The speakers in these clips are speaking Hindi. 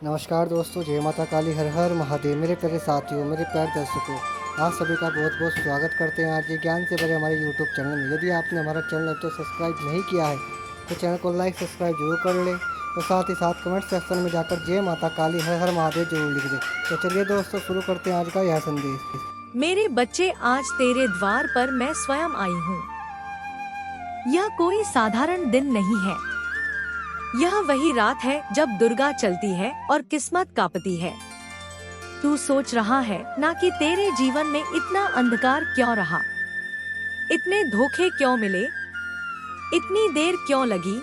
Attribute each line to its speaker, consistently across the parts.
Speaker 1: नमस्कार दोस्तों, जय माता काली, हर हर महादेव। मेरे प्यारे साथियों, मेरे प्यारे दर्शकों, आप सभी का बहुत बहुत स्वागत करते हैं आज ये ज्ञान से भरे हमारे यूट्यूब चैनल में। यदि आपने हमारा चैनल अब तो सब्सक्राइब नहीं किया है तो चैनल को लाइक सब्सक्राइब जरूर कर लें और साथ ही साथ कमेंट सेक्शन में जाकर जय माता काली, हर हर महादेव जरूर लिख दें। तो चलिए दोस्तों, शुरू करते हैं आज का यह संदेश।
Speaker 2: मेरे बच्चे, आज तेरे द्वार पर मैं स्वयं आई हूँ। यह कोई साधारण दिन नहीं है। यह वही रात है जब दुर्गा चलती है और किस्मत कांपती है। तू सोच रहा है ना कि तेरे जीवन में इतना अंधकार क्यों रहा, इतने धोखे क्यों मिले, इतनी देर क्यों लगी।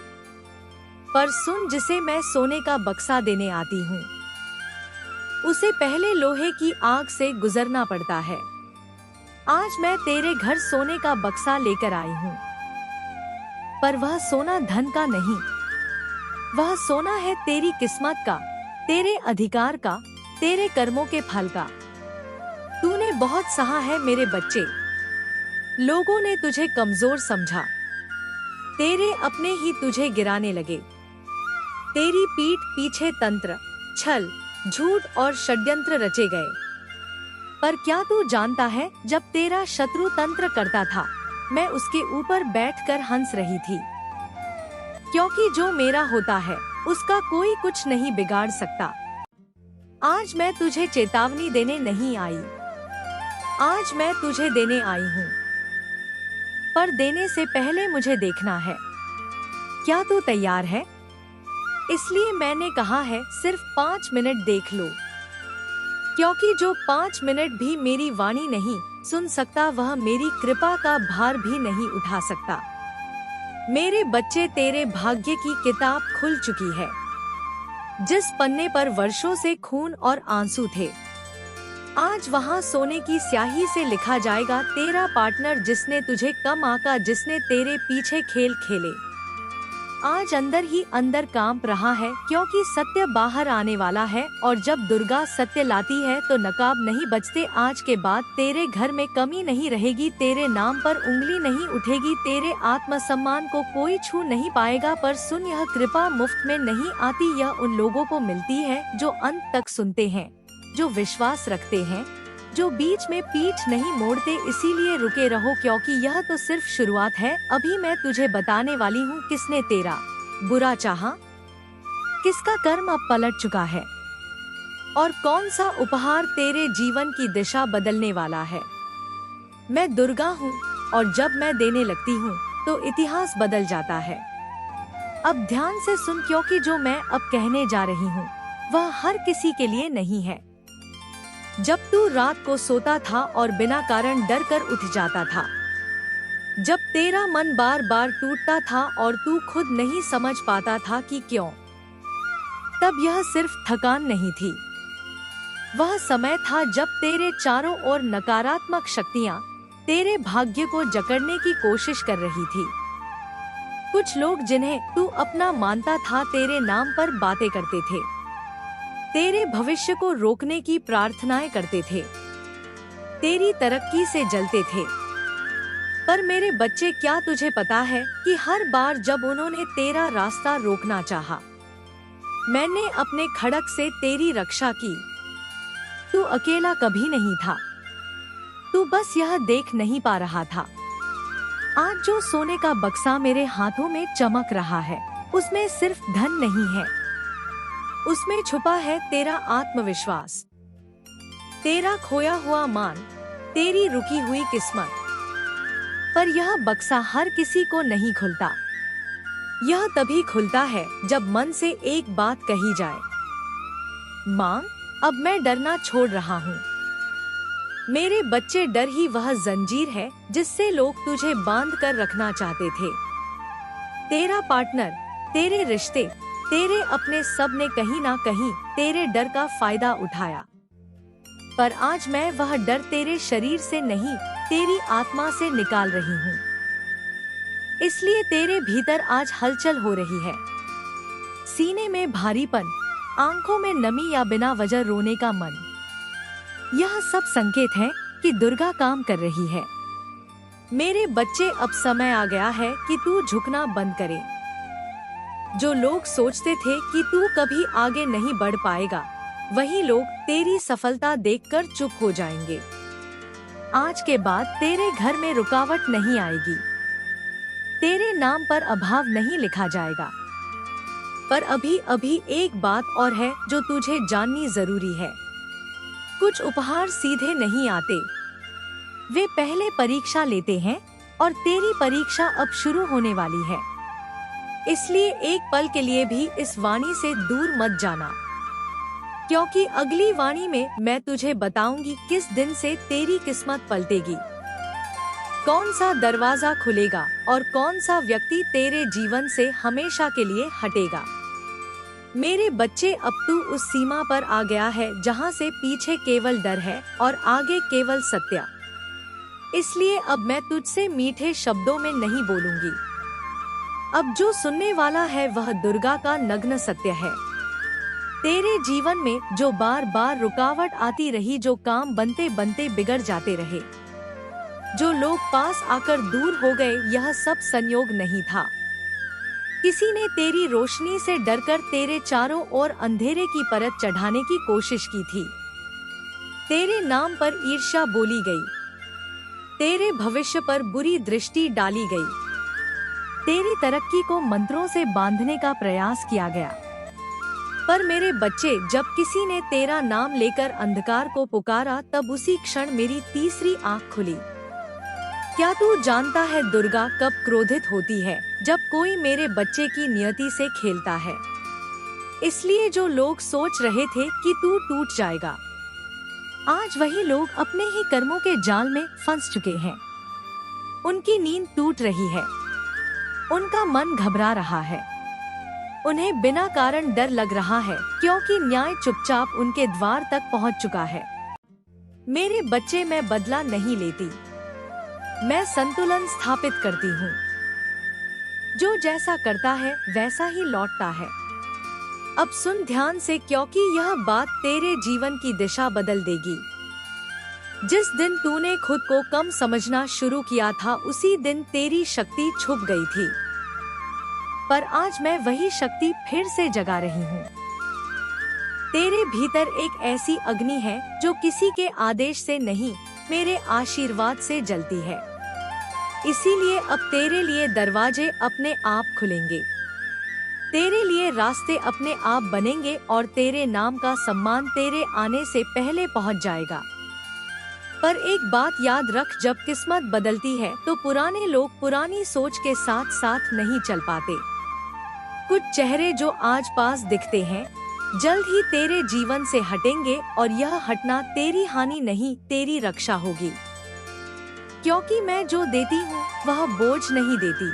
Speaker 2: पर सुन, जिसे मैं सोने का बक्सा देने आती हूँ उसे पहले लोहे की आग से गुजरना पड़ता है। आज मैं तेरे घर सोने का बक्सा लेकर आई हूँ, पर वह सोना धन का नहीं, वह सोना है तेरी किस्मत का, तेरे अधिकार का, तेरे कर्मों के फल का। तूने बहुत सहा है मेरे बच्चे। लोगों ने तुझे कमजोर समझा, तेरे अपने ही तुझे गिराने लगे। तेरी पीठ पीछे तंत्र, छल, झूठ और षड्यंत्र रचे गए। पर क्या तू जानता है, जब तेरा शत्रु तंत्र करता था मैं उसके ऊपर बैठकर हंस रही थी, क्योंकि जो मेरा होता है उसका कोई कुछ नहीं बिगाड़ सकता। आज मैं तुझे चेतावनी देने नहीं आई, आज मैं तुझे देने आई हूँ। पर देने से पहले मुझे देखना है, क्या तू तैयार है? इसलिए मैंने कहा है सिर्फ 5 मिनट देख लो, क्योंकि जो 5 मिनट भी मेरी वाणी नहीं सुन सकता वह मेरी कृपा का भार भी नहीं उठा सकता। मेरे बच्चे, तेरे भाग्य की किताब खुल चुकी है। जिस पन्ने पर वर्षों से खून और आंसू थे, आज वहाँ सोने की स्याही से लिखा जाएगा तेरा पार्टनर, जिसने तुझे कम आंका, जिसने तेरे पीछे खेल खेले, आज अंदर ही अंदर कांप रहा है, क्योंकि सत्य बाहर आने वाला है। और जब दुर्गा सत्य लाती है तो नकाब नहीं बचते। आज के बाद तेरे घर में कमी नहीं रहेगी, तेरे नाम पर उंगली नहीं उठेगी, तेरे आत्मसम्मान को कोई छू नहीं पाएगा। पर सुन, यह कृपा मुफ्त में नहीं आती, यह उन लोगों को मिलती है जो अंत तक सुनते हैं, जो विश्वास रखते हैं, जो बीच में पीठ नहीं मोड़ते। इसीलिए रुके रहो, क्योंकि यह तो सिर्फ शुरुआत है। अभी मैं तुझे बताने वाली हूँ किसने तेरा बुरा चाहा, किसका कर्म अब पलट चुका है और कौन सा उपहार तेरे जीवन की दिशा बदलने वाला है। मैं दुर्गा हूँ और जब मैं देने लगती हूँ तो इतिहास बदल जाता है। अब ध्यान से सुन, क्योंकि जो मैं अब कहने जा रही हूँ वह हर किसी के लिए नहीं है। जब तू रात को सोता था और बिना कारण डर कर उठ जाता था, जब तेरा मन बार बार टूटता था और तू खुद नहीं समझ पाता था कि क्यों, तब यह सिर्फ थकान नहीं थी, वह समय था जब तेरे चारों ओर नकारात्मक शक्तियां तेरे भाग्य को जकड़ने की कोशिश कर रही थी। कुछ लोग जिन्हें तू अपना मानता था तेरे नाम पर बातें करते थे, तेरे भविष्य को रोकने की प्रार्थनाएं करते थे, तेरी तरक्की से जलते थे। पर मेरे बच्चे, क्या तुझे पता है कि हर बार जब उन्होंने तेरा रास्ता रोकना चाहा, मैंने अपने खड़क से तेरी रक्षा की। तू अकेला कभी नहीं था, तू बस यह देख नहीं पा रहा था। आज जो सोने का बक्सा मेरे हाथों में चमक रहा है, उसमें सिर्फ धन नहीं है, उसमें छुपा है तेरा आत्मविश्वास, तेरा खोया हुआ मान, तेरी रुकी हुई किस्मत। पर यह बक्सा हर किसी को नहीं खुलता। यह तभी खुलता है जब मन से एक बात कही जाए, माँ, अब मैं डरना छोड़ रहा हूँ। मेरे बच्चे, डर ही वह जंजीर है जिससे लोग तुझे बांध कर रखना चाहते थे। तेरा पार्टनर, तेरे रिश्ते, तेरे अपने, सब ने कहीं ना कहीं तेरे डर का फायदा उठाया। पर आज मैं वह डर तेरे शरीर से नहीं, तेरी आत्मा से निकाल रही हूँ। इसलिए तेरे भीतर आज हलचल हो रही है, सीने में भारीपन, आंखों में नमी या बिना वजह रोने का मन। यह सब संकेत है कि दुर्गा काम कर रही है। मेरे बच्चे, अब समय आ गया है कि तू झुकना बंद करे। जो लोग सोचते थे कि तू कभी आगे नहीं बढ़ पाएगा, वही लोग तेरी सफलता देखकर चुप हो जाएंगे। आज के बाद तेरे घर में रुकावट नहीं आएगी, तेरे नाम पर अभाव नहीं लिखा जाएगा। पर अभी अभी एक बात और है जो तुझे जाननी जरूरी है। कुछ उपहार सीधे नहीं आते, वे पहले परीक्षा लेते हैं और तेरी परीक्षा अब शुरू होने वाली है। इसलिए एक पल के लिए भी इस वाणी से दूर मत जाना, क्योंकि अगली वाणी में मैं तुझे बताऊंगी किस दिन से तेरी किस्मत पलटेगी, कौन सा दरवाजा खुलेगा और कौन सा व्यक्ति तेरे जीवन से हमेशा के लिए हटेगा। मेरे बच्चे, अब तू उस सीमा पर आ गया है जहाँ से पीछे केवल डर है और आगे केवल सत्य। इसलिए अब मैं तुझसे मीठे शब्दों में नहीं बोलूंगी। अब जो सुनने वाला है वह दुर्गा का नग्न सत्य है। तेरे जीवन में जो बार बार रुकावट आती रही, जो काम बनते बनते बिगड़ जाते रहे, जो लोग पास आकर दूर हो गए, यह सब संयोग नहीं था। किसी ने तेरी रोशनी से डरकर तेरे चारों ओर अंधेरे की परत चढ़ाने की कोशिश की थी। तेरे नाम पर ईर्ष्या बोली गई, तेरे भविष्य पर बुरी दृष्टि डाली गई, तेरी तरक्की को मंत्रों से बांधने का प्रयास किया गया। पर मेरे बच्चे, जब किसी ने तेरा नाम लेकर अंधकार को पुकारा, तब उसी क्षण मेरी तीसरी आंख खुली। क्या तू जानता है दुर्गा कब क्रोधित होती है? जब कोई मेरे बच्चे की नियति से खेलता है। इसलिए जो लोग सोच रहे थे कि तू टूट जाएगा, आज वही लोग अपने ही कर्मों के जाल में फंस चुके हैं। उनकी नींद टूट रही है, उनका मन घबरा रहा है, उन्हें बिना कारण डर लग रहा है, क्योंकि न्याय चुपचाप उनके द्वार तक पहुंच चुका है। मेरे बच्चे, मैं बदला नहीं लेती, मैं संतुलन स्थापित करती हूँ। जो जैसा करता है वैसा ही लौटता है। अब सुन ध्यान से, क्योंकि यह बात तेरे जीवन की दिशा बदल देगी। जिस दिन तूने खुद को कम समझना शुरू किया था, उसी दिन तेरी शक्ति छुप गई थी। पर आज मैं वही शक्ति फिर से जगा रही हूँ। तेरे भीतर एक ऐसी अग्नि है जो किसी के आदेश से नहीं, मेरे आशीर्वाद से जलती है। इसीलिए अब तेरे लिए दरवाजे अपने आप खुलेंगे, तेरे लिए रास्ते अपने आप बनेंगे और तेरे नाम का सम्मान तेरे आने से पहले पहुंच जाएगा। पर एक बात याद रख, जब किस्मत बदलती है तो पुराने लोग पुरानी सोच के साथ साथ नहीं चल पाते। कुछ चेहरे जो आज पास दिखते हैं, जल्द ही तेरे जीवन से हटेंगे और यह हटना तेरी हानि नहीं, तेरी रक्षा होगी। क्योंकि मैं जो देती हूँ वह बोझ नहीं देती।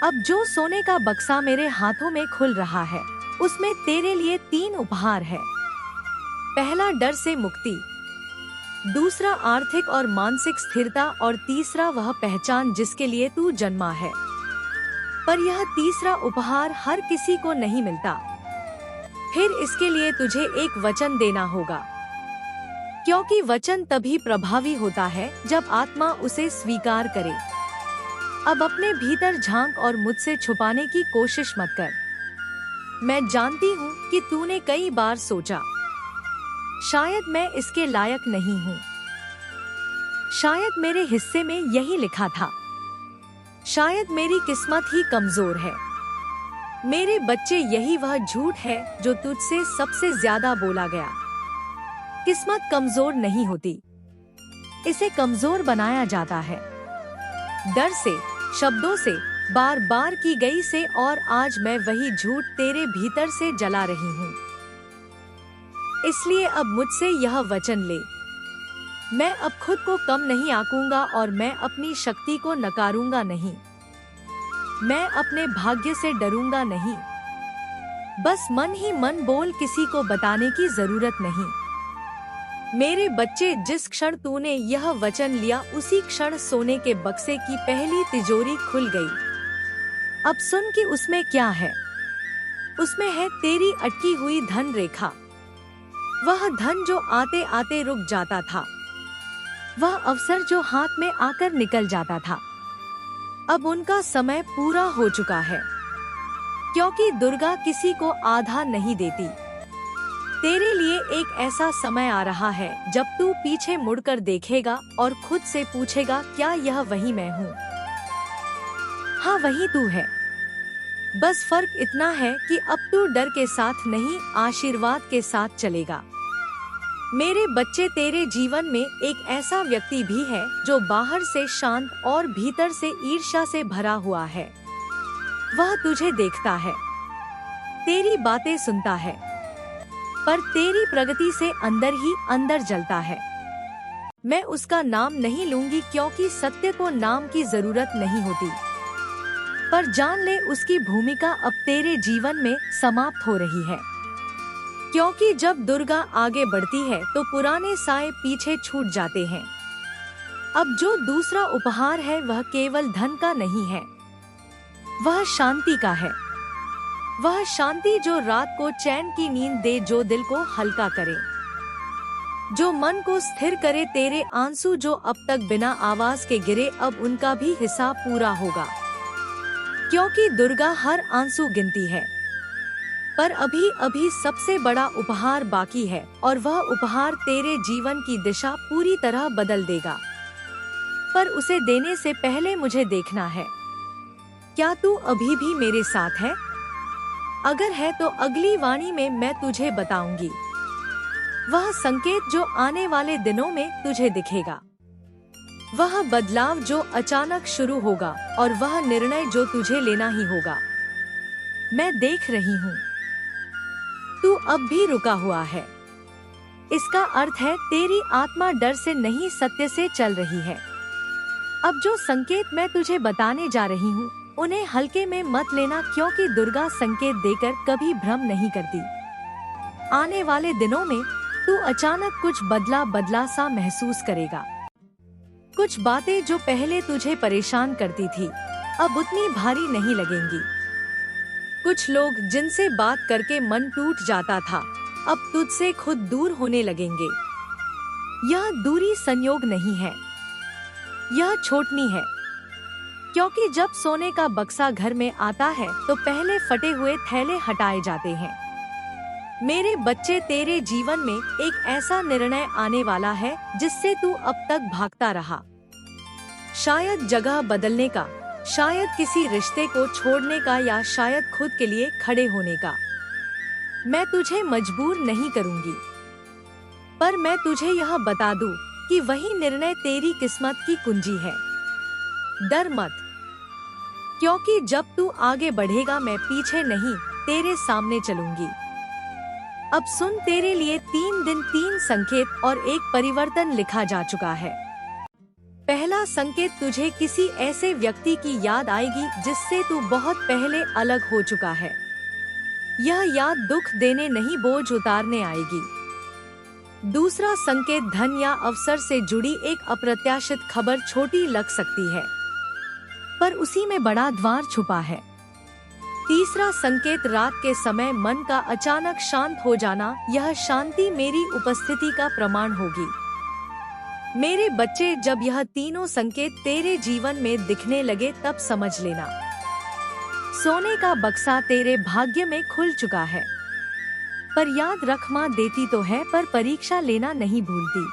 Speaker 2: अब जो सोने का बक्सा मेरे हाथों में खुल रहा है, उसमें तेरे लिए 3 उपहार है। पहला, डर से मुक्ति, दूसरा, आर्थिक और मानसिक स्थिरता, और तीसरा, वह पहचान जिसके लिए तू जन्मा है। पर यह तीसरा उपहार हर किसी को नहीं मिलता। फिर इसके लिए तुझे एक वचन देना होगा, क्योंकि वचन तभी प्रभावी होता है जब आत्मा उसे स्वीकार करे। अब अपने भीतर झांक और मुझसे छुपाने की कोशिश मत कर। मैं जानती हूँ कि तूने कई बार सोचा, शायद मैं इसके लायक नहीं हूँ, शायद मेरे हिस्से में यही लिखा था, शायद मेरी किस्मत ही कमजोर है। मेरे बच्चे, यही वह झूठ है जो तुझसे सबसे ज्यादा बोला गया। किस्मत कमजोर नहीं होती, इसे कमजोर बनाया जाता है डर से, शब्दों से, बार बार की गई से। और आज मैं वही झूठ तेरे भीतर से जला रही हूँ। इसलिए अब मुझसे यह वचन ले, मैं अब खुद को कम नहीं आंकूंगा और मैं अपनी शक्ति को नकारूंगा नहीं, मैं अपने भाग्य से डरूंगा नहीं। बस मन ही मन बोल, किसी को बताने की जरूरत नहीं। मेरे बच्चे, जिस क्षण तूने यह वचन लिया, उसी क्षण सोने के बक्से की पहली तिजोरी खुल गई। अब सुन कि उसमें क्या है। उसमें है तेरी अटकी हुई धन रेखा, वह धन जो आते आते रुक जाता था, वह अवसर जो हाथ में आकर निकल जाता था। अब उनका समय पूरा हो चुका है। क्योंकि दुर्गा किसी को आधा नहीं देती। तेरे लिए एक ऐसा समय आ रहा है जब तू पीछे मुड़कर देखेगा और खुद से पूछेगा, क्या यह वही मैं हूँ? हाँ, वही तू है। बस फर्क इतना है कि अब तू डर के साथ नहीं, आशीर्वाद के साथ चलेगा। मेरे बच्चे, तेरे जीवन में एक ऐसा व्यक्ति भी है जो बाहर से शांत और भीतर से ईर्ष्या से भरा हुआ है। वह तुझे देखता है, तेरी बातें सुनता है, पर तेरी प्रगति से अंदर ही अंदर जलता है। मैं उसका नाम नहीं लूंगी क्योंकि सत्य को नाम की जरूरत नहीं होती, पर जान ले उसकी भूमिका अब तेरे जीवन में समाप्त हो रही है। क्योंकि जब दुर्गा आगे बढ़ती है तो पुराने साए पीछे छूट जाते हैं। अब जो दूसरा उपहार है वह केवल धन का नहीं है, वह शांति का है। वह शांति जो रात को चैन की नींद दे, जो दिल को हल्का करे, जो मन को स्थिर करे। तेरे आंसू जो अब तक बिना आवाज के गिरे, अब उनका भी हिसाब पूरा होगा। क्योंकि दुर्गा हर आंसू गिनती है। पर अभी अभी सबसे बड़ा उपहार बाकी है, और वह उपहार तेरे जीवन की दिशा पूरी तरह बदल देगा। पर उसे देने से पहले मुझे देखना है, क्या तू अभी भी मेरे साथ है? अगर है तो अगली वाणी में मैं तुझे बताऊंगी वह संकेत जो आने वाले दिनों में तुझे दिखेगा, वह बदलाव जो अचानक शुरू होगा, और वह निर्णय जो तुझे लेना ही होगा। मैं देख रही हूँ, तू अब भी रुका हुआ है। इसका अर्थ है तेरी आत्मा डर से नहीं, सत्य से चल रही है। अब जो संकेत मैं तुझे बताने जा रही हूँ, उन्हें हल्के में मत लेना, क्योंकि दुर्गा संकेत देकर कभी भ्रम नहीं करती। आने वाले दिनों में तू अचानक कुछ बदला बदला सा महसूस करेगा। कुछ बातें जो पहले तुझे परेशान करती थी, अब उतनी भारी नहीं लगेंगी। कुछ लोग जिनसे बात करके मन टूट जाता था, अब तुझसे खुद दूर होने लगेंगे। यह दूरी संयोग नहीं है, यह छूटनी है। क्योंकि जब सोने का बक्सा घर में आता है तो पहले फटे हुए थैले हटाए जाते हैं। मेरे बच्चे, तेरे जीवन में एक ऐसा निर्णय आने वाला है जिससे तू अब तक भागता रहा। शायद जगह बदलने का, शायद किसी रिश्ते को छोड़ने का, या शायद खुद के लिए खड़े होने का। मैं तुझे मजबूर नहीं करूंगी, पर मैं तुझे यह बता दूं कि वही निर्णय तेरी किस्मत की कुंजी है। डर मत, क्योंकि जब तू आगे बढ़ेगा मैं पीछे नहीं, तेरे सामने चलूंगी। अब सुन, तेरे लिए 3 दिन 3 संकेत और एक परिवर्तन लिखा जा चुका है। पहला संकेत, तुझे किसी ऐसे व्यक्ति की याद आएगी जिससे तू बहुत पहले अलग हो चुका है। यह याद दुख देने नहीं, बोझ उतारने आएगी। दूसरा संकेत, धन या अवसर से जुड़ी एक अप्रत्याशित खबर छोटी लग सकती है, पर उसी में बड़ा द्वार छुपा है। तीसरा संकेत, रात के समय मन का अचानक शांत हो जाना, यह शांति मेरी उपस्थिति का प्रमाण होगी। मेरे बच्चे, जब यह तीनों संकेत तेरे जीवन में दिखने लगे तब समझ लेना, सोने का बक्सा तेरे भाग्य में खुल चुका है। पर याद रख, माँ देती तो है पर परीक्षा लेना नहीं भूलती।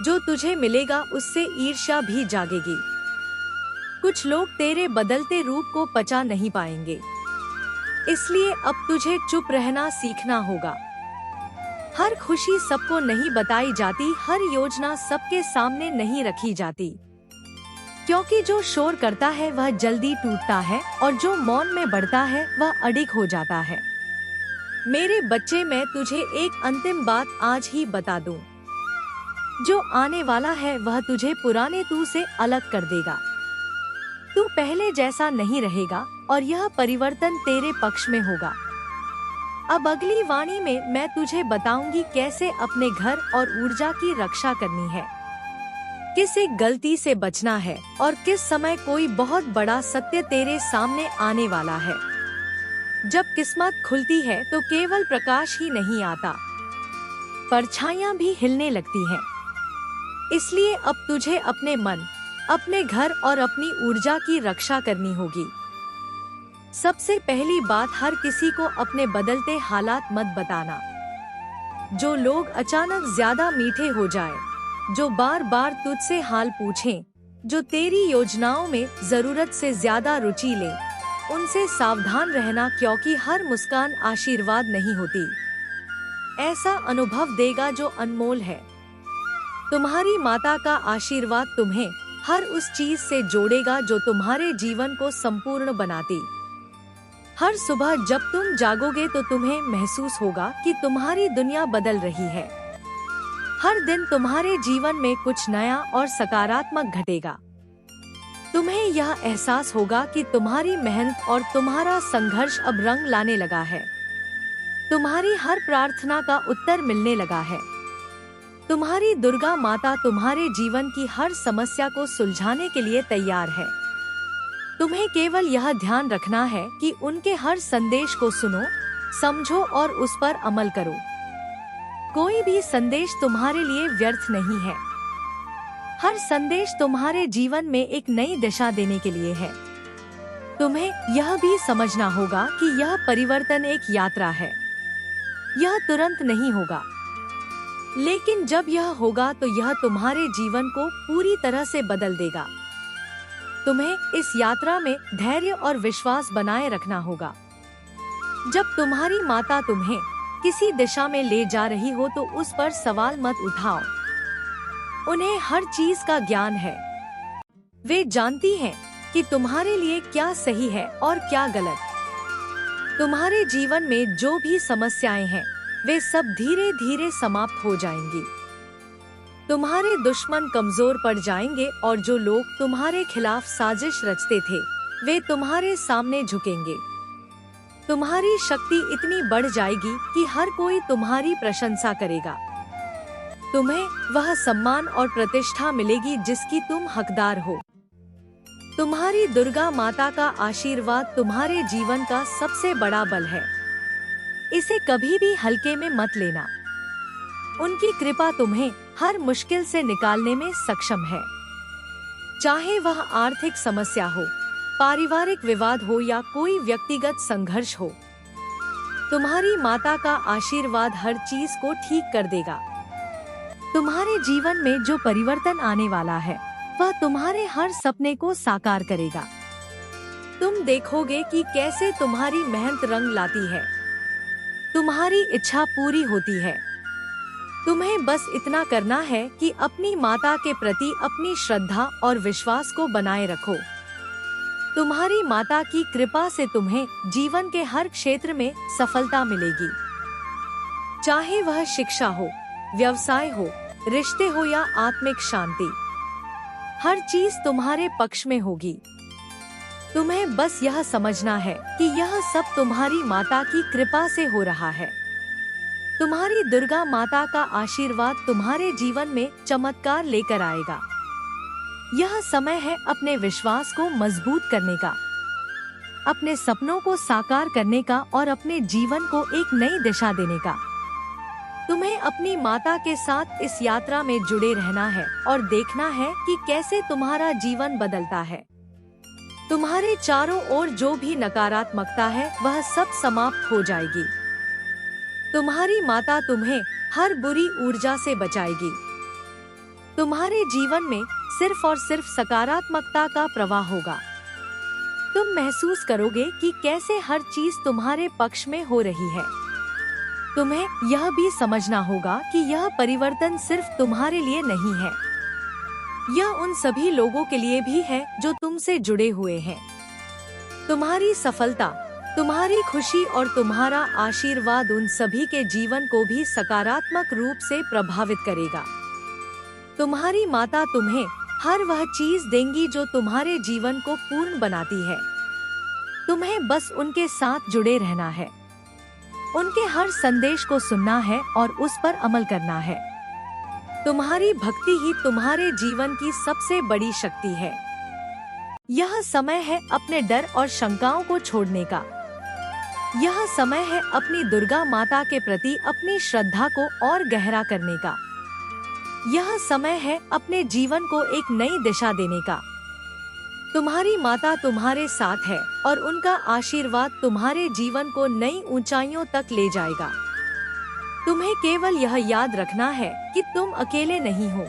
Speaker 2: जो तुझे मिलेगा उससे ईर्ष्या भी जागेगी। कुछ लोग तेरे बदलते रूप को पचा नहीं पाएंगे, इसलिए अब तुझे चुप रहना सीखना होगा। हर खुशी सबको नहीं बताई जाती, हर योजना सबके सामने नहीं रखी जाती। क्योंकि जो शोर करता है वह जल्दी टूटता है, और जो मौन में बढ़ता है वह अडिग हो जाता है। मेरे बच्चे, मैं तुझे एक अंतिम बात आज ही बता दूं। जो आने वाला है वह तुझे पुराने तू से अलग कर देगा। तू पहले जैसा नहीं रहेगा, और यह परिवर्तन तेरे पक्ष में होगा। अब अगली वाणी में मैं तुझे बताऊंगी कैसे अपने घर और ऊर्जा की रक्षा करनी है, किस एक गलती से बचना है, और किस समय कोई बहुत बड़ा सत्य तेरे सामने आने वाला है। जब किस्मत खुलती है तो केवल प्रकाश ही नहीं आता, परछाइयां भी हिलने लगती हैं। इसलिए अब तुझे अपने मन, अपने घर और अपनी ऊर्जा की रक्षा करनी होगी। सबसे पहली बात, हर किसी को अपने बदलते हालात मत बताना। जो लोग अचानक ज्यादा मीठे हो जाए, जो बार बार तुझसे हाल पूछें, जो तेरी योजनाओं में जरूरत से ज्यादा रुचि ले, उनसे सावधान रहना, क्योंकि हर मुस्कान आशीर्वाद नहीं होती। ऐसा अनुभव देगा जो अनमोल है। तुम्हारी माता का आशीर्वाद तुम्हें हर उस चीज से जोड़ेगा जो तुम्हारे जीवन को संपूर्ण बनाती। हर सुबह जब तुम जागोगे तो तुम्हें महसूस होगा कि तुम्हारी दुनिया बदल रही है। हर दिन तुम्हारे जीवन में कुछ नया और सकारात्मक घटेगा। तुम्हें यह एहसास होगा कि तुम्हारी मेहनत और तुम्हारा संघर्ष अब रंग लाने लगा है। तुम्हारी हर प्रार्थना का उत्तर मिलने लगा है। तुम्हारी दुर्गा माता तुम्हारे जीवन की हर समस्या को सुलझाने के लिए तैयार है। तुम्हें केवल यह ध्यान रखना है कि उनके हर संदेश को सुनो, समझो और उस पर अमल करो। कोई भी संदेश तुम्हारे लिए व्यर्थ नहीं है। हर संदेश तुम्हारे जीवन में एक नई दिशा देने के लिए है। तुम्हें यह भी समझना होगा कि यह परिवर्तन एक यात्रा है। यह तुरंत नहीं होगा, लेकिन जब यह होगा तो यह तुम्हारे जीवन को पूरी तरह से बदल देगा। तुम्हें इस यात्रा में धैर्य और विश्वास बनाए रखना होगा। जब तुम्हारी माता तुम्हें किसी दिशा में ले जा रही हो तो उस पर सवाल मत उठाओ। उन्हें हर चीज का ज्ञान है। वे जानती हैं कि तुम्हारे लिए क्या सही है और क्या गलत। तुम्हारे जीवन में जो भी समस्याएं हैं, वे सब धीरे धीरे समाप्त हो जाएंगी। तुम्हारे दुश्मन कमजोर पड़ जाएंगे और जो लोग तुम्हारे खिलाफ साजिश रचते थे, वे तुम्हारे सामने झुकेंगे। तुम्हारी शक्ति इतनी बढ़ जाएगी कि हर कोई तुम्हारी प्रशंसा करेगा। तुम्हें वह सम्मान और प्रतिष्ठा मिलेगी जिसकी तुम हकदार हो। तुम्हारी दुर्गा माता का आशीर्वाद तुम्हारे जीवन का सबसे बड़ा बल है। इसे कभी भी हल्के में मत लेना। उनकी कृपा तुम्हें हर मुश्किल से निकालने में सक्षम है। चाहे वह आर्थिक समस्या हो, पारिवारिक विवाद हो या कोई व्यक्तिगत संघर्ष हो, तुम्हारी माता का आशीर्वाद हर चीज को ठीक कर देगा। तुम्हारे जीवन में जो परिवर्तन आने वाला है, वह तुम्हारे हर सपने को साकार करेगा। तुम देखोगे कि कैसे तुम्हारी मेहनत रंग लाती है। तुम्हारी इच्छा पूरी होती है। तुम्हें बस इतना करना है कि अपनी माता के प्रति अपनी श्रद्धा और विश्वास को बनाए रखो। तुम्हारी माता की कृपा से तुम्हें जीवन के हर क्षेत्र में सफलता मिलेगी। चाहे वह शिक्षा हो, व्यवसाय हो, रिश्ते हो या आत्मिक शांति, हर चीज तुम्हारे पक्ष में होगी। तुम्हें बस यह समझना है कि यह सब तुम्हारी माता की कृपा से हो रहा है। तुम्हारी दुर्गा माता का आशीर्वाद तुम्हारे जीवन में चमत्कार लेकर आएगा। यह समय है अपने विश्वास को मजबूत करने का, अपने सपनों को साकार करने का और अपने जीवन को एक नई दिशा देने का। तुम्हें अपनी माता के साथ इस यात्रा में जुड़े रहना है और देखना है कि कैसे तुम्हारा जीवन बदलता है। तुम्हारे चारों ओर जो भी नकारात्मकता है, वह सब समाप्त हो जाएगी। तुम्हारी माता तुम्हें हर बुरी ऊर्जा से बचाएगी। तुम्हारे जीवन में सिर्फ और सिर्फ सकारात्मकता का प्रवाह होगा। तुम महसूस करोगे कि कैसे हर चीज तुम्हारे पक्ष में हो रही है। तुम्हें यह भी समझना होगा कि यह परिवर्तन सिर्फ तुम्हारे लिए नहीं है, यह उन सभी लोगों के लिए भी है जो तुमसे जुड़े हुए हैं। तुम्हारी सफलता, तुम्हारी खुशी और तुम्हारा आशीर्वाद उन सभी के जीवन को भी सकारात्मक रूप से प्रभावित करेगा। तुम्हारी माता तुम्हें हर वह चीज देंगी जो तुम्हारे जीवन को पूर्ण बनाती है। तुम्हें बस उनके साथ जुड़े रहना है, उनके हर संदेश को सुनना है और उस पर अमल करना है। तुम्हारी भक्ति ही तुम्हारे जीवन की सबसे बड़ी शक्ति है। यह समय है अपने डर और शंकाओं को छोड़ने का। यह समय है अपनी दुर्गा माता के प्रति अपनी श्रद्धा को और गहरा करने का। यह समय है अपने जीवन को एक नई दिशा देने का। तुम्हारी माता तुम्हारे साथ है और उनका आशीर्वाद तुम्हारे जीवन को नई ऊंचाइयों तक ले जाएगा। तुम्हें केवल यह याद रखना है कि तुम अकेले नहीं हो।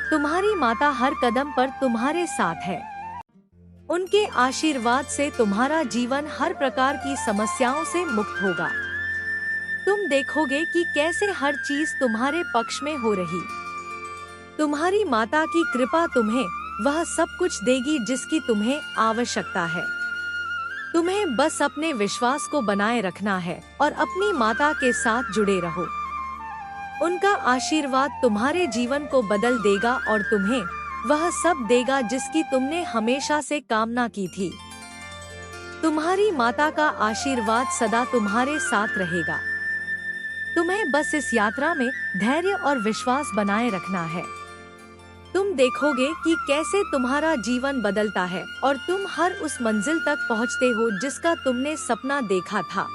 Speaker 2: तुम्हारी माता हर कदम पर तुम्हारे साथ है। उनके आशीर्वाद से तुम्हारा जीवन हर प्रकार की समस्याओं से मुक्त होगा। तुम देखोगे कि कैसे हर चीज तुम्हारे पक्ष में हो रही। तुम्हारी माता की कृपा तुम्हें वह सब कुछ देगी जिसकी तुम्हें आवश्यकता है। तुम्हें बस अपने विश्वास को बनाए रखना है और अपनी माता के साथ जुड़े रहो। उनका आशीर्वाद तुम्हारे जीवन को बदल देगा और तुम्हें वह सब देगा जिसकी तुमने हमेशा से कामना की थी। तुम्हारी माता का आशीर्वाद सदा तुम्हारे साथ रहेगा। तुम्हें बस इस यात्रा में धैर्य और विश्वास बनाए रखना है। तुम देखोगे कि कैसे तुम्हारा जीवन बदलता है और तुम हर उस मंजिल तक पहुंचते हो जिसका तुमने सपना देखा था।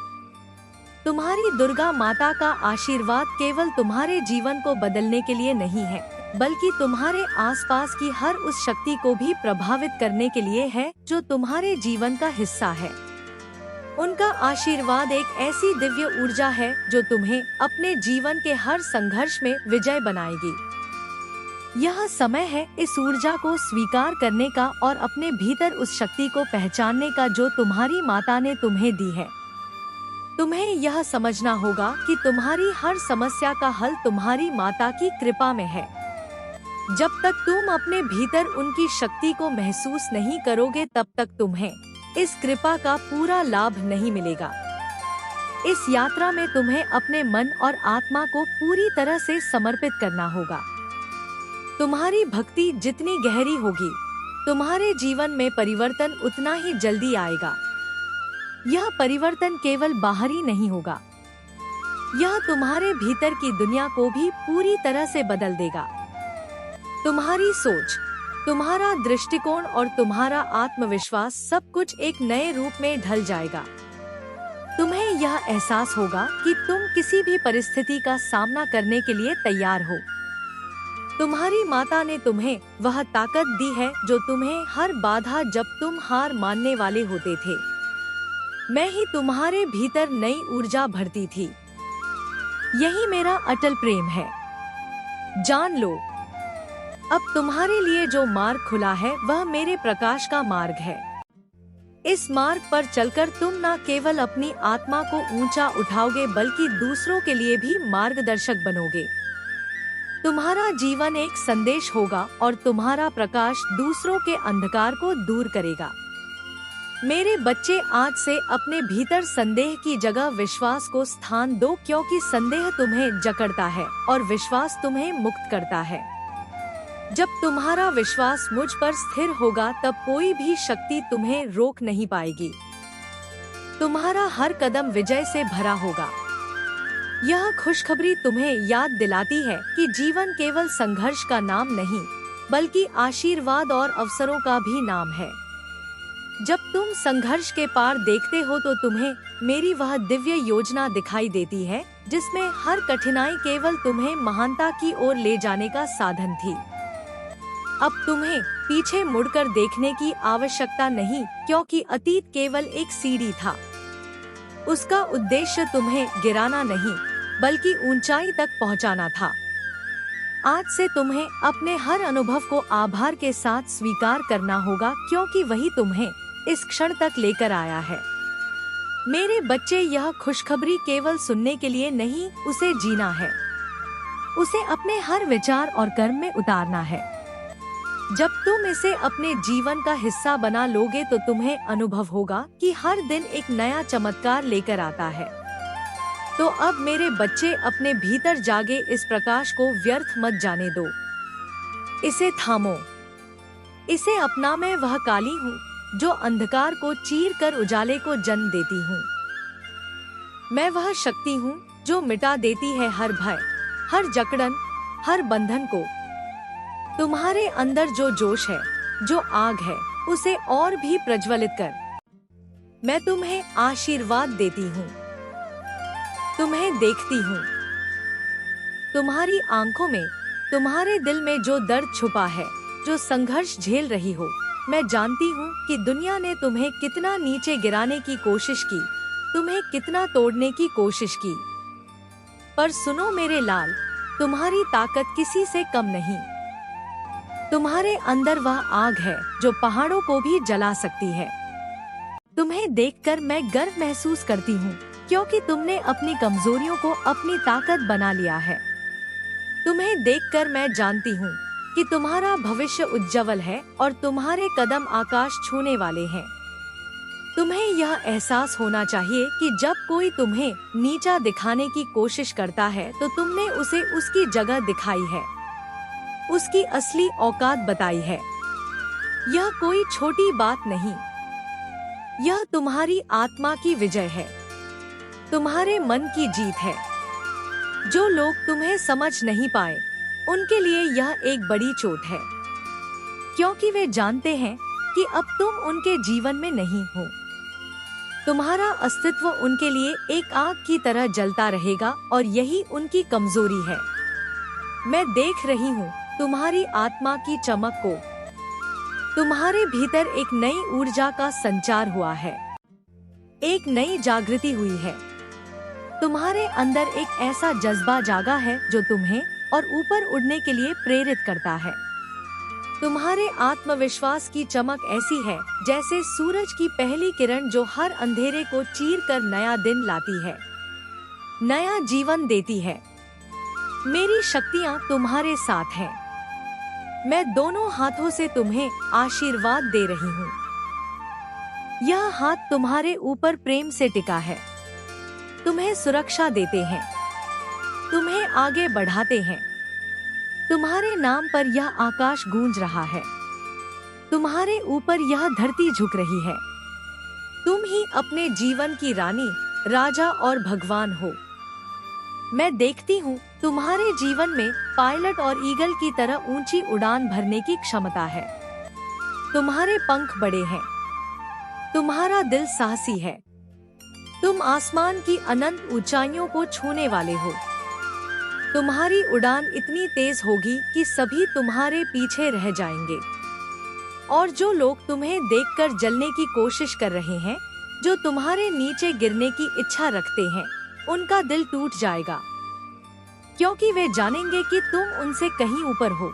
Speaker 2: तुम्हारी दुर्गा माता का आशीर्वाद केवल तुम्हारे जीवन को बदलने के लिए नहीं है, बल्कि तुम्हारे आसपास की हर उस शक्ति को भी प्रभावित करने के लिए है जो तुम्हारे जीवन का हिस्सा है। उनका आशीर्वाद एक ऐसी दिव्य ऊर्जा है जो तुम्हें अपने जीवन के हर संघर्ष में विजय बनाएगी। यह समय है इस ऊर्जा को स्वीकार करने का और अपने भीतर उस शक्ति को पहचानने का जो तुम्हारी माता ने तुम्हें दी है। तुम्हें यह समझना होगा कि तुम्हारी हर समस्या का हल तुम्हारी माता की कृपा में है। जब तक तुम अपने भीतर उनकी शक्ति को महसूस नहीं करोगे तब तक तुम्हें इस कृपा का पूरा लाभ नहीं मिलेगा। इस यात्रा में तुम्हें अपने मन और आत्मा को पूरी तरह से समर्पित करना होगा। तुम्हारी भक्ति जितनी गहरी होगी, तुम्हारे जीवन में परिवर्तन उतना ही जल्दी आएगा। यह परिवर्तन केवल बाहरी नहीं होगा, यह तुम्हारे भीतर की दुनिया को भी पूरी तरह से बदल देगा। तुम्हारी सोच, तुम्हारा दृष्टिकोण और तुम्हारा आत्मविश्वास सब कुछ एक नए रूप में ढल जाएगा। तुम्हें यह एहसास होगा कि तुम किसी भी परिस्थिति का सामना करने के लिए तैयार हो। तुम्हारी माता ने तुम्हें वह ताकत दी है जो तुम्हें हर बाधा जब तुम हार मानने वाले होते थे, मैं ही तुम्हारे भीतर नई ऊर्जा भरती थी। यही मेरा अटल प्रेम है। जान लो, अब तुम्हारे लिए जो मार्ग खुला है वह मेरे प्रकाश का मार्ग है। इस मार्ग पर चलकर तुम न केवल अपनी आत्मा को ऊंचा उठाओगे बल्कि दूसरों के लिए भी मार्गदर्शक बनोगे। तुम्हारा जीवन एक संदेश होगा और तुम्हारा प्रकाश दूसरों के अंधकार को दूर करेगा। मेरे बच्चे, आज से अपने भीतर संदेह की जगह विश्वास को स्थान दो, क्योंकि संदेह तुम्हें जकड़ता है और विश्वास तुम्हें मुक्त करता है। जब तुम्हारा विश्वास मुझ पर स्थिर होगा तब कोई भी शक्ति तुम्हें रोक नहीं पाएगी। तुम्हारा हर कदम विजय से भरा होगा। यह खुशखबरी तुम्हें याद दिलाती है कि जीवन केवल संघर्ष का नाम नहीं, बल्कि आशीर्वाद और अवसरों का भी नाम है। जब तुम संघर्ष के पार देखते हो तो तुम्हें मेरी वह दिव्य योजना दिखाई देती है जिसमें हर कठिनाई केवल तुम्हें महानता की ओर ले जाने का साधन थी। अब तुम्हें पीछे मुड़कर देखने की आवश्यकता नहीं, क्योंकि अतीत केवल एक सीढ़ी था। उसका उद्देश्य तुम्हें गिराना नहीं, बल्कि ऊंचाई तक पहुंचाना था। आज से तुम्हें अपने हर अनुभव को आभार के साथ स्वीकार करना होगा, क्योंकि वही तुम्हें इस क्षण तक लेकर आया है। मेरे बच्चे, यह खुशखबरी केवल सुनने के लिए नहीं, उसे जीना है। उसे अपने हर विचार और कर्म में उतारना है। जब तुम इसे अपने जीवन का हिस्सा बना लोगे तो तुम्हें अनुभव होगा कि हर दिन एक नया चमत्कार लेकर आता है। तो अब मेरे बच्चे, अपने भीतर जागे इस प्रकाश को व्यर्थ मत जाने दो। इसे थामो, इसे अपना। मैं वह काली हूँ जो अंधकार को चीर कर उजाले को जन्म देती हूँ। मैं वह शक्ति हूँ जो मिटा देती है हर भय, हर जकड़न, हर बंधन को। तुम्हारे अंदर जो जोश है, जो आग है, उसे और भी प्रज्वलित कर। मैं तुम्हें आशीर्वाद देती हूँ, तुम्हें देखती हूँ। तुम्हारी आंखों में, तुम्हारे दिल में जो दर्द छुपा है, जो संघर्ष झेल रही हो, मैं जानती हूँ कि दुनिया ने तुम्हें कितना नीचे गिराने की कोशिश की, तुम्हें कितना तोड़ने की कोशिश की, पर सुनो मेरे लाल, तुम्हारी ताकत किसी से कम नहीं। तुम्हारे अंदर वह आग है जो पहाड़ों को भी जला सकती है। तुम्हें देखकर मैं गर्व महसूस करती हूँ, क्योंकि तुमने अपनी कमजोरियों को अपनी ताकत बना लिया है। तुम्हें देखकर मैं जानती हूँ कि तुम्हारा भविष्य उज्जवल है और तुम्हारे कदम आकाश छूने वाले हैं। तुम्हें यह एहसास होना चाहिए कि जब कोई तुम्हें नीचा दिखाने की कोशिश करता है तो तुमने उसे उसकी जगह दिखाई है, उसकी असली औकात बताई है। यह कोई छोटी बात नहीं, यह तुम्हारी आत्मा की विजय है, तुम्हारे मन की जीत है। जो लोग तुम्हें समझ नहीं पाए, उनके लिए यह एक बड़ी चोट है, क्योंकि वे जानते हैं कि अब तुम उनके जीवन में नहीं हो। तुम्हारा अस्तित्व उनके लिए एक आग की तरह जलता रहेगा और यही उनकी कमजोरी है। मैं देख रही हूँ तुम्हारी आत्मा की चमक को। तुम्हारे भीतर एक नई ऊर्जा का संचार हुआ है, एक नई जागृति हुई है। तुम्हारे अंदर एक ऐसा जज्बा जागा है जो तुम्हें और ऊपर उड़ने के लिए प्रेरित करता है। तुम्हारे आत्मविश्वास की चमक ऐसी है जैसे सूरज की पहली किरण जो हर अंधेरे को चीर कर नया दिन लाती है, नया जीवन देती है। मेरी शक्तियाँ तुम्हारे साथ हैं। मैं दोनों हाथों से तुम्हें आशीर्वाद दे रही हूँ। यह हाथ तुम्हारे ऊपर प्रेम से टिका है, तुम्हें सुरक्षा देते हैं, तुम्हें आगे बढ़ाते हैं। तुम्हारे नाम पर यह आकाश गूंज रहा है, तुम्हारे ऊपर यह धरती झुक रही है। तुम ही अपने जीवन की रानी, राजा और भगवान हो। मैं देखती हूँ तुम्हारे जीवन में पायलट और ईगल की तरह ऊंची उड़ान भरने की क्षमता है। तुम्हारे पंख बड़े हैं, तुम्हारा दिल साहसी है। तुम आसमान की अनंत ऊंचाइयों को छूने वाले हो। तुम्हारी उड़ान इतनी तेज होगी कि सभी तुम्हारे पीछे रह जाएंगे। और जो लोग तुम्हें देखकर जलने की कोशिश कर रहे हैं, जो तुम्हारे नीचे गिरने की इच्छा रखते हैं, उनका दिल टूट जाएगा, क्योंकि वे जानेंगे कि तुम उनसे कहीं ऊपर हो।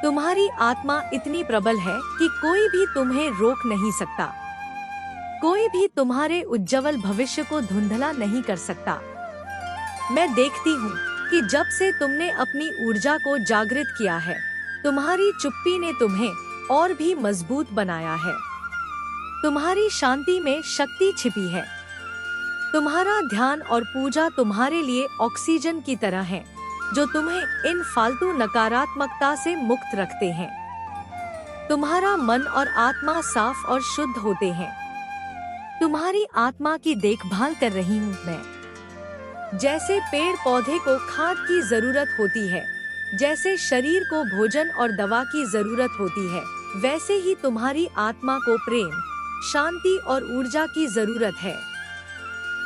Speaker 2: तुम्हारी आत्मा इतनी प्रबल है कि कोई भी तुम्हें रोक नहीं सकता, कोई भी तुम्हारे उज्जवल भविष्य को धुंधला नहीं कर सकता। मैं देखती हूँ कि जब से तुमने अपनी ऊर्जा को जागृत किया है, तुम्हारी चुप्पी ने तुम्हें और भी मजबूत बनाया है। तुम्हारी शांति में शक्ति छिपी है। तुम्हारा ध्यान और पूजा तुम्हारे लिए ऑक्सीजन की तरह है, जो तुम्हें इन फालतू नकारात्मकता से मुक्त रखते हैं। तुम्हारा मन और आत्मा साफ और शुद्ध होते हैं। तुम्हारी आत्मा की देखभाल कर रही हूँ मैं। जैसे पेड़ पौधे को खाद की जरूरत होती है, जैसे शरीर को भोजन और दवा की जरूरत होती है, वैसे ही तुम्हारी आत्मा को प्रेम, शांति और ऊर्जा की जरूरत है।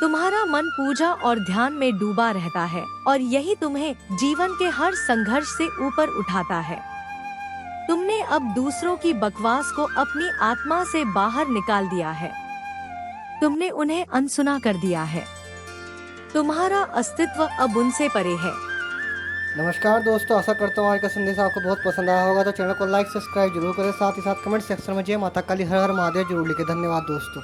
Speaker 2: तुम्हारा मन पूजा और ध्यान में डूबा रहता है और यही तुम्हें जीवन के हर संघर्ष से ऊपर उठाता है। तुमने अब दूसरों की बकवास को अपनी आत्मा से बाहर निकाल दिया है। तुमने उन्हें अनसुना कर दिया है। तुम्हारा अस्तित्व अब उनसे परे है।
Speaker 1: नमस्कार दोस्तों, आशा करता हूँ आज का संदेश आपको बहुत पसंद आया होगा। तो चैनल को लाइक सब्सक्राइब जरूर करें, साथ ही साथ कमेंट सेक्शन में जय माता काली हर हर महादेव जरूर लिखें। धन्यवाद दोस्तों।